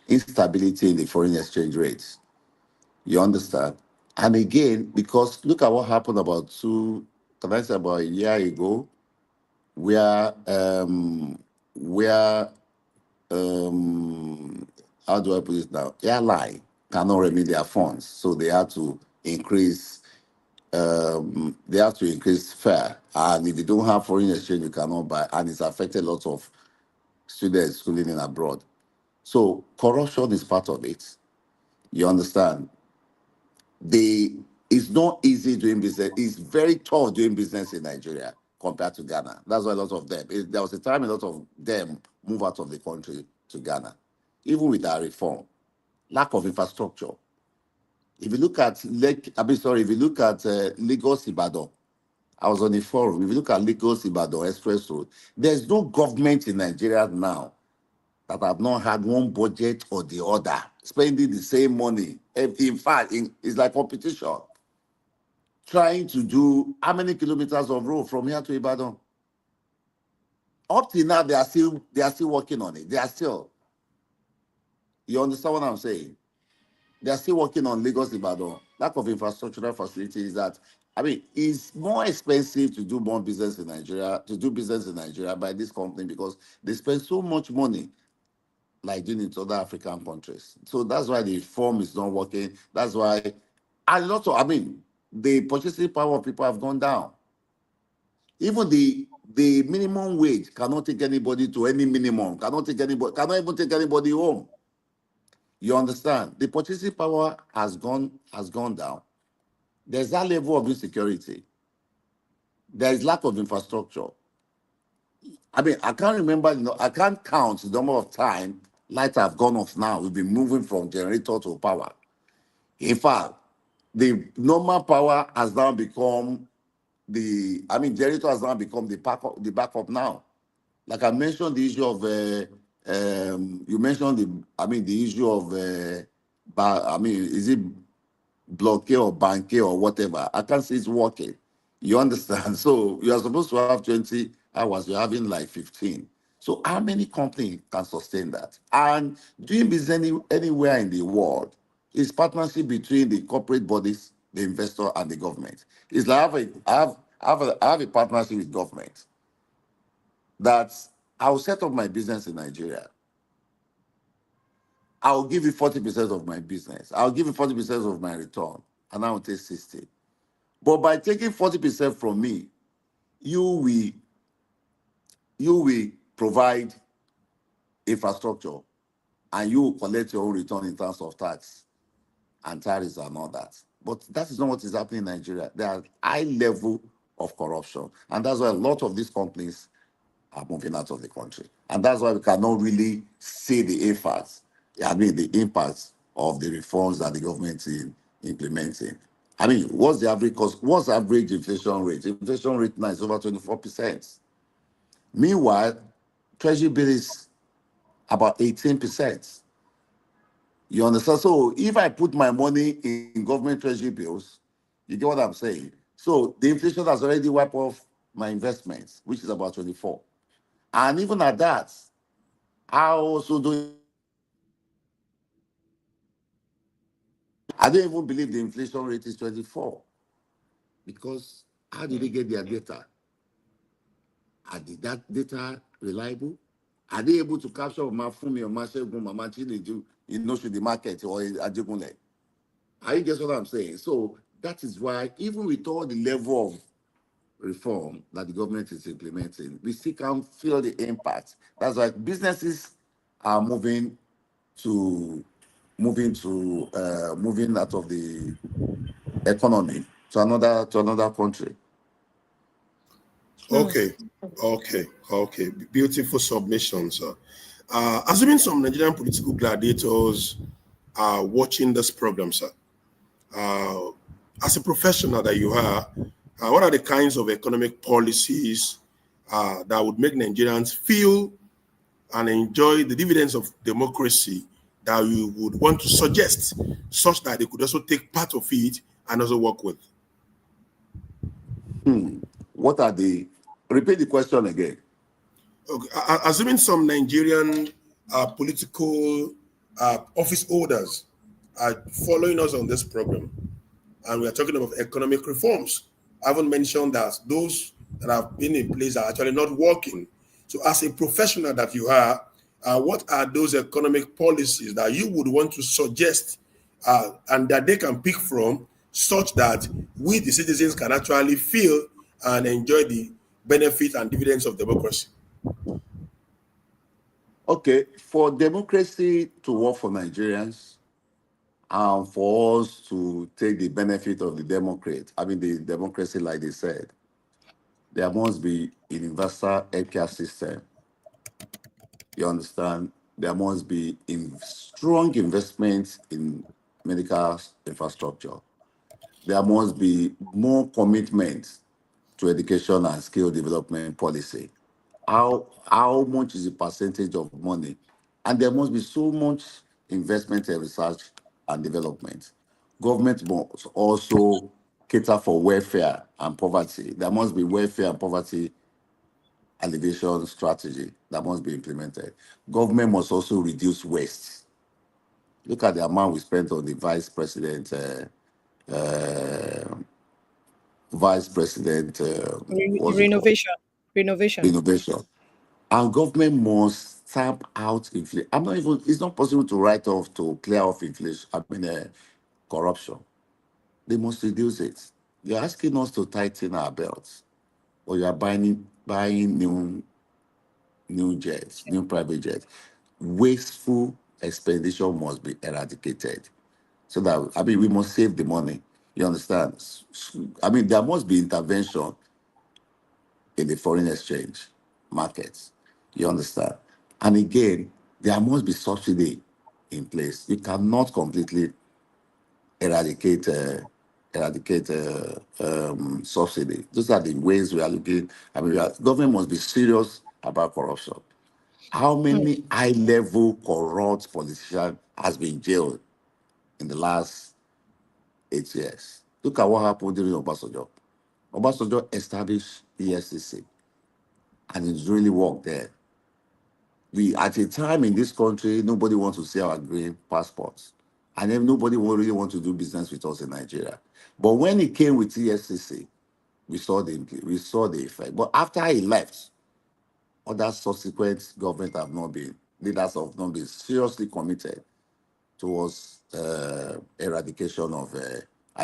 Instability in the foreign exchange rates. You understand? And again, because look at what happened can I say about a year ago, where how do I put it now? Airline cannot remit their funds, so they have to increase fare. And if you don't have foreign exchange, you cannot buy, and it's affected lots of students schooling in abroad. So corruption is part of it. You understand? It's not easy doing business. It's very tough doing business in Nigeria. compared to Ghana. That's why a lot of them, there was a time a lot of them move out of the country to Ghana, even with our reform. Lack of infrastructure. If you look at if you look at Lagos Ibadan, I was on a forum. If you look at Lagos Ibadan Express Road, there's no government in Nigeria now that have not had one budget or the other, spending the same money. In fact, it's like competition. Trying to do how many kilometers of road from here to Ibadan? Up till now, they are still working on it. They are still. You understand what I'm saying? They are still working on Lagos Ibadan. Lack of infrastructural facilities that, it's more expensive to do business in Nigeria by this company because they spend so much money like doing it in other African countries. So that's why the reform is not working. That's why a lot of, the purchasing power of people have gone down. Even the minimum wage cannot take anybody to any minimum, cannot even take anybody home. You understand? The purchasing power has gone down. There's that level of insecurity. There is lack of infrastructure. I can't remember, I can't count the number of times lights have gone off now. We've been moving from generator to power. In fact, the normal power has now become generator has now become the backup now. Like I mentioned the issue of you mentioned the issue of is it blockade or banquet or whatever? I can't say it's working. You understand? So you are supposed to have 20 hours, you're having like 15. So how many companies can sustain that? And doing business anywhere in the world is partnership between the corporate bodies, the investor, and the government. It's like I have a partnership with government that I'll set up my business in Nigeria. I'll give you 40% of my business. I'll give you 40% of my return, and I will take 60. But by taking 40% from me, you will provide infrastructure, and you will collect your own return in terms of tax and tariffs and all that. But that is not what is happening in Nigeria. There are high level of corruption, and that's why a lot of these companies are moving out of the country. And that's why we cannot really see the impacts of the reforms that the government is implementing. What's the average cost? What's the average inflation rate? Inflation rate now is over 24%. Meanwhile, treasury bill is about 18%. You understand? So if I put my money in government treasury bills, you get what I'm saying? So the inflation has already wiped off my investments, which is about 24. And even at that, I don't even believe the inflation rate is 24. Because how did they get their data? Are that data reliable? Are they able to capture Mafumi or Mashegun, Mama Chinedu through the market or Ajegunle? Are you get what I'm saying? So that is why, even with all the level of reform that the government is implementing, we still can't feel the impact. That's why businesses are moving out of the economy to another country. Okay. Beautiful submission, sir. Assuming some Nigerian political gladiators are watching this program, sir, as a professional that you are, what are the kinds of economic policies that would make Nigerians feel and enjoy the dividends of democracy that you would want to suggest, such that they could also take part of it and also work with? What are the... Repeat the question again. Okay. Assuming some Nigerian political office holders are following us on this program, and we are talking about economic reforms, I haven't mentioned that those that have been in place are actually not working. So as a professional that you are, what are those economic policies that you would want to suggest and that they can pick from, such that we, the citizens, can actually feel and enjoy the benefit and dividends of democracy? Okay, for democracy to work for Nigerians and for us to take the benefit of the democracy, like they said, There must be universal healthcare system. You understand? There must be strong investments in medical infrastructure. There must be more commitment to education and skill development policy. How much is the percentage of money? And there must be so much investment in research and development. Government must also cater for welfare and poverty. There must be welfare and poverty alleviation strategy that must be implemented. Government must also reduce waste. Look at the amount we spent on the vice president, what's it called? Renovation. Renovation. Innovation. And government must stamp out inflation. It's not possible to write off, to clear off inflation, corruption. They must reduce it. You're asking us to tighten our belts, or you are buying new jets, new private jets. Wasteful expenditure must be eradicated. So that, we must save the money. You understand? There must be intervention in the foreign exchange markets. You understand? And again, there must be subsidy in place. You cannot completely eradicate subsidy. Those are the ways we are looking. Government must be serious about corruption. How many high-level corrupt politicians has been jailed in the last 8 years? Look at what happened during Obasanjo. Obasanjo established EFCC, and it's really worked there. We, at a time in this country, nobody wants to see our green passports, and then nobody will really want to do business with us in Nigeria. But when he came with EFCC, we saw the effect. But after he left, other subsequent government leaders have not been seriously committed towards eradication of,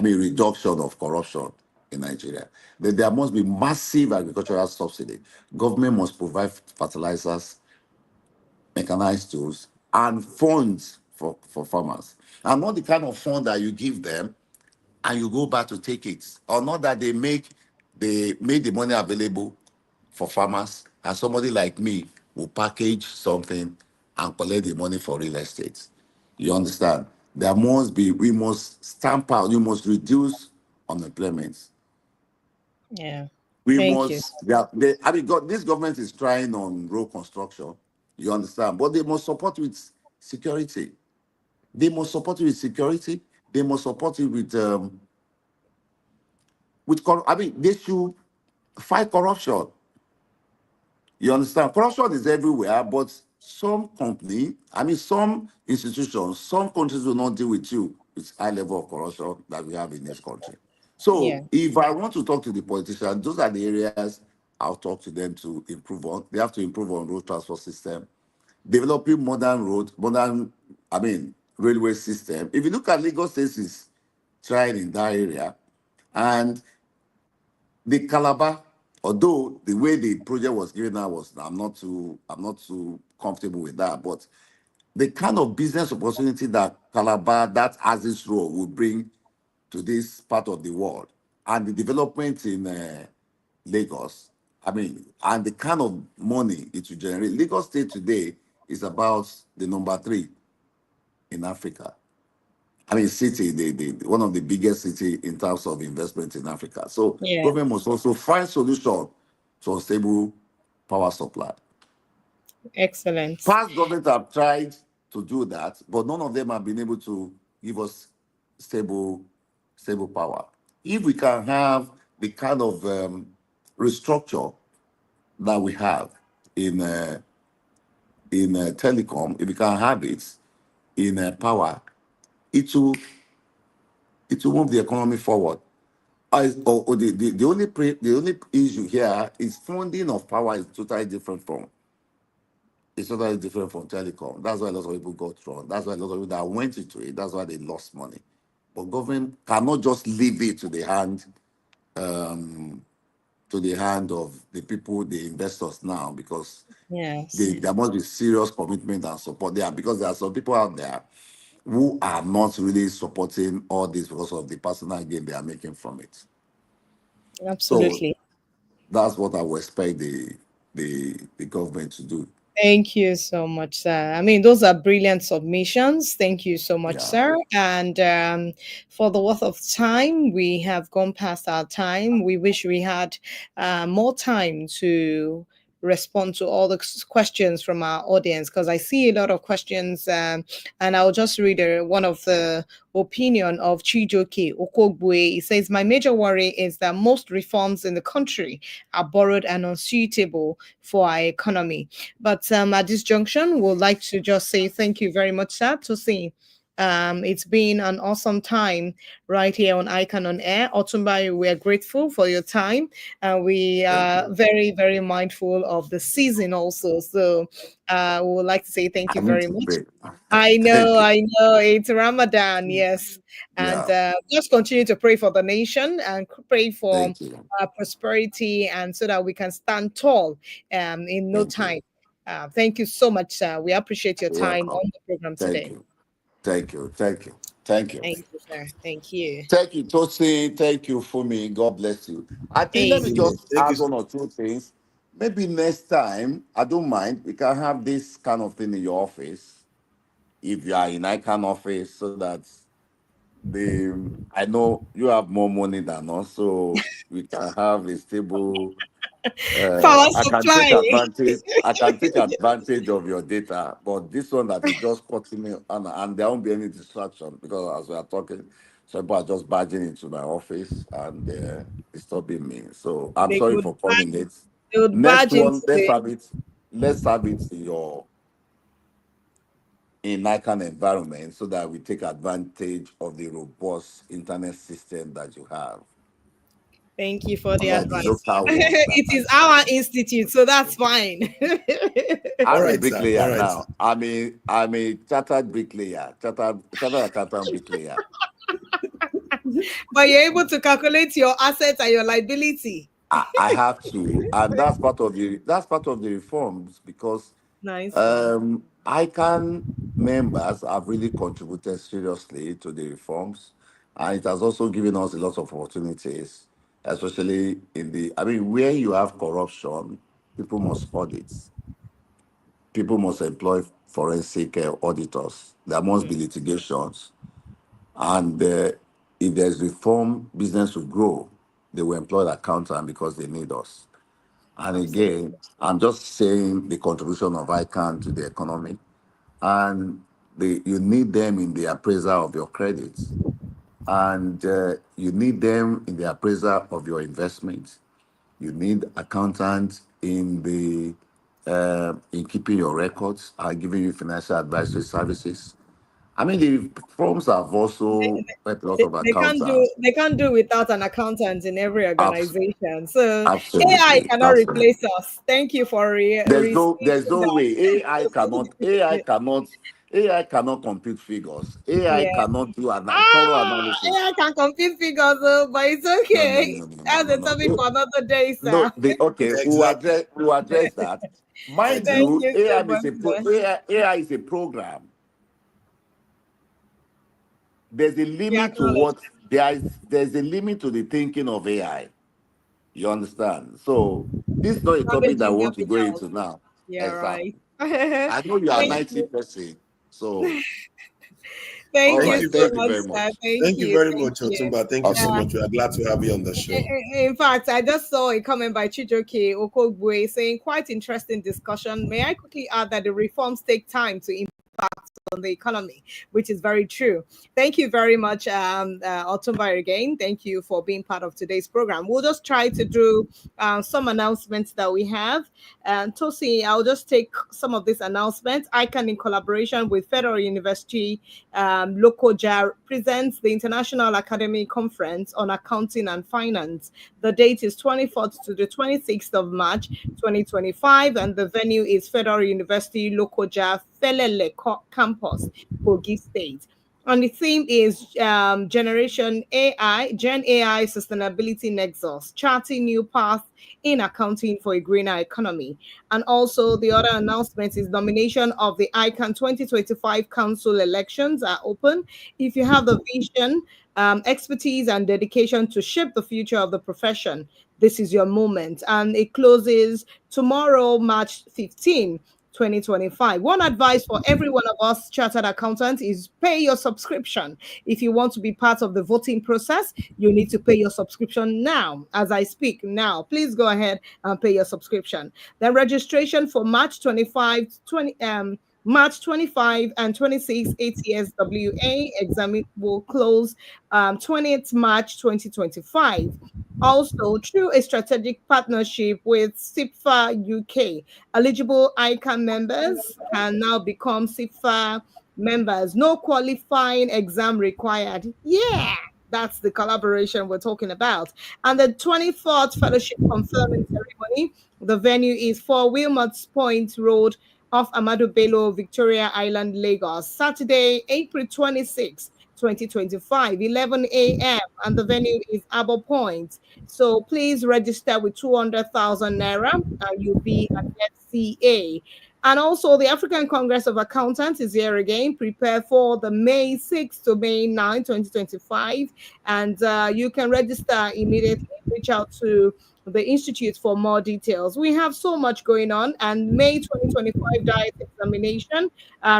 reduction of corruption in Nigeria. There must be massive agricultural subsidy. Government must provide fertilizers, mechanized tools, and funds for farmers. And not the kind of fund that you give them and you go back to take it, or not that they make the money available for farmers, and somebody like me will package something and collect the money for real estate. You understand? We must stamp out, you must reduce unemployment. Yeah. We Thank you. must, this government is trying on road construction, you understand? But they must support with security. They must support it with security. They must support it they should fight corruption. You understand? Corruption is everywhere, but some institutions, some countries will not deal with you with high level of corruption that we have in this country. Yeah. So if I want to talk to the politicians, those are the areas I'll talk to them to improve on. They have to improve on road transport system, developing railway system. If you look at Lagos State is trying in that area, and the Calabar, although the way the project was given out was, I'm not too comfortable with that, but the kind of business opportunity that Calabar, that has this role, will bring to this part of the world, and the development in Lagos, and the kind of money it will generate. Lagos State today is about the number 3 in Africa. City, one of the biggest city in terms of investment in Africa. So Yeah. government must also find solution to unstable power supply. Excellent. Past governments have tried to do that, but none of them have been able to give us stable power. If we can have the kind of restructure that we have in telecom, if we can have it in power, it will move the economy forward. The only issue here is funding of power is totally different from telecom. That's why a lot of people got wrong. That's why a lot of people that went into it, that's why they lost money. But government cannot just leave it to the hand of the people, the investors now, because Yes. there must be serious commitment and support there, because there are some people out there who are not really supporting all this because of the personal gain they are making from it. So Absolutely. that's what I would expect the government to do. Thank you so much, sir. I mean, those are brilliant submissions. Thank you so much, Yeah. sir. And for the worth of time, we have gone past our time. We wish we had more time to respond to all the questions from our audience, because I see a lot of questions, and I'll just read one of the opinion of Chijoke Okogwe. He says, my major worry is that most reforms in the country are borrowed and unsuitable for our economy. But at this junction, we'd like to just say thank you very much, sir, to see. It's been an awesome time right here on ICAN on Air. Otunba, we are grateful for your time. We Thank are you. very, very mindful of the season also. So we would like to say thank I you need very to much. pray. I Thank you. know. It's Ramadan, yes. And Yeah. just continue to pray for the nation and pray for Thank you. prosperity, and so that we can stand tall in no Thank you. time. Thank you so much, sir. We appreciate your You're time welcome. on the program Thank today. you. Thank you. Thank you. Thank you. Thank you, sir. Thank you. Thank you, Tosi. Thank you, Fumi. God bless you. I think let me Amen. just Thank you. add one or two things. Maybe next time, I don't mind, we can have this kind of thing in your office. If you are in ICANN office, so that I know you have more money than us, so we can have a stable. Power I can take supply. advantage. I can take advantage of your data, but this one that is just cutting me, and there won't be any distraction, because as we are talking, some people are just barging into my office and disturbing me. So I'm They sorry would for badge, coming late. they would Next badge into one, let's the have it. Let's have it in ICANN environment, so that we take advantage of the robust internet system that you have. thank you for the Unlike the advice. local ones that It are is our distracting. institute, so that's fine. All I'm a right, sir. All bricklayer right. now. I'm a chartered bricklayer, chartered accountant bricklayer. But you're able to calculate your assets and your liability. I have to, and that's part of the reforms, because Nice one. ICANN members have really contributed seriously to the reforms, and it has also given us a lot of opportunities, especially where you have corruption, people must audit, people must employ forensic auditors, there must be litigations, and if there's reform, business will grow. They will employ the accountant because they need us. And again, Absolutely. I'm just saying the contribution of ICANN to the economy, and you need them in the appraisal of your credits, and you need them in the appraisal of your investments. You need accountants in keeping your records and giving you financial advisory services. The firms have also helped a lot of They can't do accountants. without an accountant in every Abs- organization. So AI Absolutely, cannot absolutely. replace us. Thank you for There's receiving no that. way AI cannot compute figures. AI Yeah. cannot do a thorough analysis. AI can compete figures, but it's No, no, okay. no, no, no, That's no, a no. topic for another day, No, sir. okay. Exactly. We'll address that. Mind Thank Exactly. you, you so much, sir. AI is a program. There's a We limit to acknowledge. what there's a limit to the thinking of AI. You understand? So this is not a topic Knowledge that is we want to getting go out. into now. Yeah, right. Exactly. I know you are Thank 90 you. person. So all Thank you Thank right. you so very Thank you much, very sir. much. Thank Thank you you. very Thank much, you. Otumba. Thank you so Okay. Uh, much. We are glad to have you on the show. in fact, I just saw a comment by Chijoke Okogwe saying, quite interesting discussion. May I quickly add that the reforms take time to on the economy, which is very true. Thank you very much, Otumba, again. Thank you for being part of today's program. We'll just try to do some announcements that we have. Tosi, I'll just take some of these announcements. ICANN, in collaboration with Federal University Lokoja, presents the International Academy Conference on Accounting and Finance. The date is 24th to the 26th of March 2025, and the venue is Federal University Lokoja Felele Campus, Kogi State. And the theme is Generation AI, Gen AI Sustainability Nexus, charting new path in accounting for a greener economy. And also the other announcement is nomination of the ICANN 2025 Council elections are open. If you have the vision, expertise, and dedication to shape the future of the profession, this is your moment. And it closes tomorrow, March 15. 2025. One advice for every one of us chartered accountants is pay your subscription. If you want to be part of the voting process, you need to pay your subscription now. As I speak now, please go ahead and pay your subscription. Then registration for March 25 and 26 ATSWA exam will close 20th March 2025. Also, through a strategic partnership with SIPFA UK, eligible ICAN members can now become SIPFA members. No qualifying exam required. Yeah, that's the collaboration we're talking about. And the 24th fellowship conferring ceremony, the venue is 4 Wilmots Point Road off Amadu Bello, Victoria Island, Lagos. Saturday, April 26, 2025, 11 a.m. And the venue is Abo Point. So please register with 200,000 Naira and you'll be an FCA. And also, the African Congress of Accountants is here again. Prepare for the May 6th to May 9, 2025. And you can register immediately. Reach out to the Institute for more details. We have so much going on, and May 2025 diet examination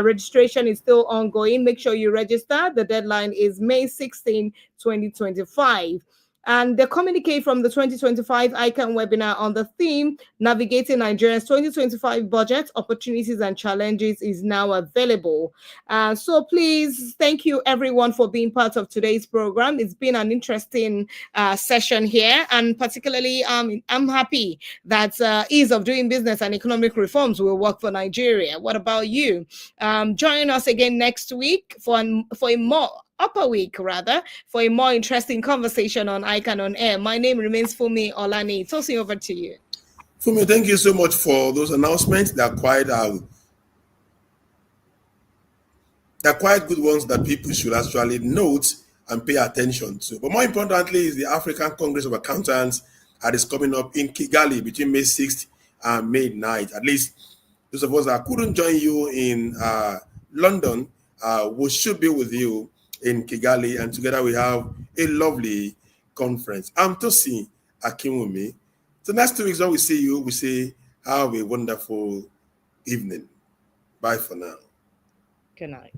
registration is still ongoing. Make sure you register. The deadline is May 16, 2025. And the communique from the 2025 ICAN webinar on the theme, Navigating Nigeria's 2025 Budget, Opportunities and Challenges is now available. So please, thank you everyone for being part of today's program. It's been an interesting session here, and particularly I'm happy that ease of doing business and economic reforms will work for Nigeria. What about you? Join us again next week for a more upper week rather, for a more interesting conversation on ICAN on Air. My name remains Fumi Olani. Tossing over to you. Fumi, thank you so much for those announcements. They're quite good ones that people should actually note and pay attention to. But more importantly is the African Congress of Accountants that is coming up in Kigali between May 6th and May 9th. At least those of us that couldn't join you in London, we should be with you in Kigali, and together we have a lovely conference. I'm Tosi Akinwumi. So next 2 weeks when we see you, we say have a wonderful evening. Bye for now. Good night.